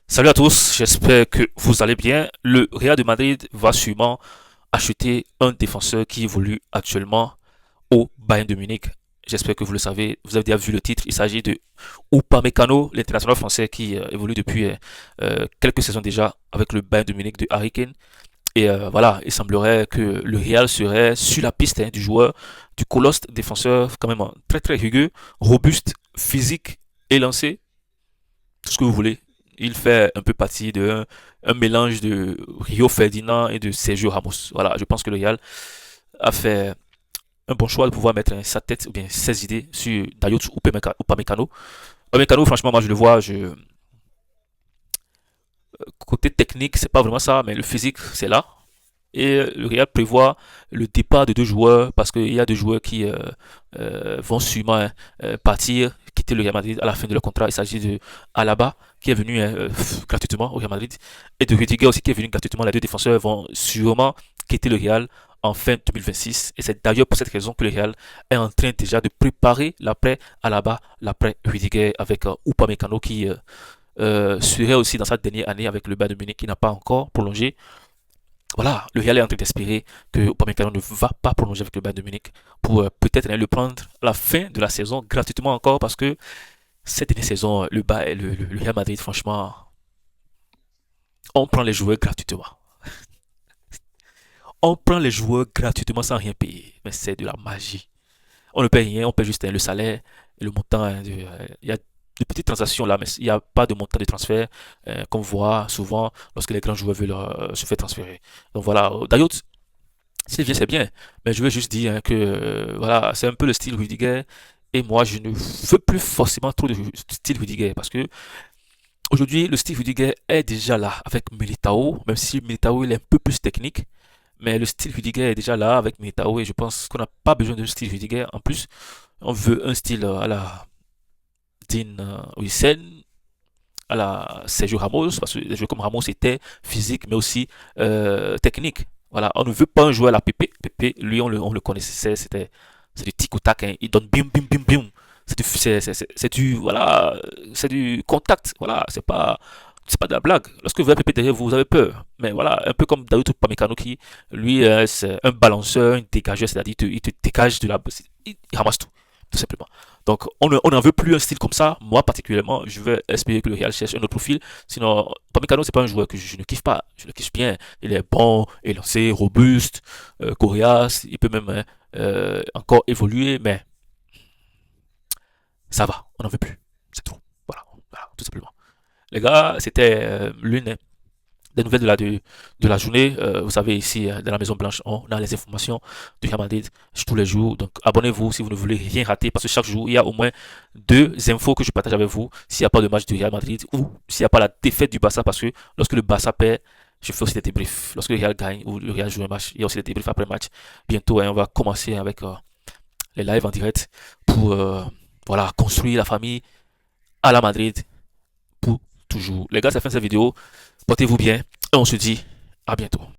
Salut à tous, j'espère que vous allez bien. Le Real de Madrid va sûrement acheter un défenseur qui évolue actuellement au Bayern de Munich. J'espère que vous le savez, vous avez déjà vu le titre. Il s'agit de Upamecano, l'international français qui évolue depuis quelques saisons déjà avec le Bayern de Munich de Harry Kane. Et voilà, il semblerait que le Real serait sur la piste du joueur, du colosse défenseur quand même très très rugueux, robuste, physique, élancé, tout ce que vous voulez. Il fait un peu partie de un mélange de Rio Ferdinand et de Sergio Ramos. Voilà, je pense que le Real a fait un bon choix de pouvoir mettre sa tête ou bien ses idées sur Dayot Upamecano. Upamecano, franchement, moi je le vois, côté technique, c'est pas vraiment ça, mais le physique, c'est là. Et le Real prévoit le départ de deux joueurs parce qu'il y a deux joueurs qui vont sûrement partir, quitter le Real Madrid à la fin de leur contrat. Il s'agit de Alaba qui est venu gratuitement au Real Madrid et de Rudiger aussi qui est venu gratuitement. Les deux défenseurs vont sûrement quitter le Real en fin 2026 et c'est d'ailleurs pour cette raison que le Real est en train déjà de préparer l'après Alaba, l'après Rudiger avec Upamecano qui serait aussi dans sa dernière année avec le Bayern de Munich qui n'a pas encore prolongé. Voilà, le Real est en train d'espérer que Upamecano ne va pas prolonger avec le Bayern de Munich pour peut-être le prendre à la fin de la saison gratuitement encore parce que cette dernière saison, le Real Madrid, franchement, on prend les joueurs gratuitement. On prend les joueurs gratuitement sans rien payer. Mais c'est de la magie. On ne paye rien, on paye juste le salaire et le montant. Il y a de petites transactions là, mais il n'y a pas de montant de transfert qu'on voit souvent lorsque les grands joueurs veulent se faire transférer. Donc voilà, d'ailleurs, s'il vient, c'est bien. Mais je veux juste dire que voilà, c'est un peu le style Rudiger. Et moi, je ne veux plus forcément trop de style Rudiger. Parce que aujourd'hui, le style Rudiger est déjà là avec Militao. Même si Militao il est un peu plus technique. Mais le style Rudiger est déjà là avec Militao. Et je pense qu'on n'a pas besoin de style Rudiger. En plus, on veut un style à la Dean Huysen, à la Sergio Ramos. Parce que les joueurs comme Ramos étaient physiques, mais aussi techniques. Voilà, on ne veut pas un joueur à la Pépé. Pépé, lui, on le connaissait, c'est du tic au tac, hein. Il donne bim, bim, bim, bim. C'est du, voilà, c'est du contact. Voilà, c'est pas de la blague. Lorsque vous avez Pépé derrière vous, vous avez peur. Mais voilà, un peu comme Daoud Pamecano qui, lui, c'est un balanceur, un dégageur, c'est-à-dire il te dégage de la, il ramasse tout simplement. Donc, on n'en veut plus un style comme ça. Moi, particulièrement, je vais espérer que le Real cherche un autre profil. Sinon, Pamecano, c'est pas un joueur que je ne kiffe pas. Je le kiffe bien. Il est bon, élancé, robuste, coriace. Il peut même encore évoluer, mais ça va. On n'en veut plus. C'est tout. Voilà, voilà, tout simplement. Les gars, c'était l'une des nouvelles de la journée. Vous savez, ici, dans la Maison Blanche, on a les informations du Real Madrid tous les jours. Donc, abonnez-vous si vous ne voulez rien rater, parce que chaque jour, il y a au moins deux infos que je partage avec vous. S'il n'y a pas de match du Real Madrid ou s'il n'y a pas la défaite du Barça, parce que lorsque le Barça perd, je fais aussi des débriefs. Lorsque le Real gagne ou le Real joue un match, il y a aussi des débriefs après match. Bientôt, hein, on va commencer avec les lives en direct pour voilà, construire la famille à la Madrid pour toujours. Les gars, ça fait cette vidéo. Portez-vous bien et on se dit à bientôt.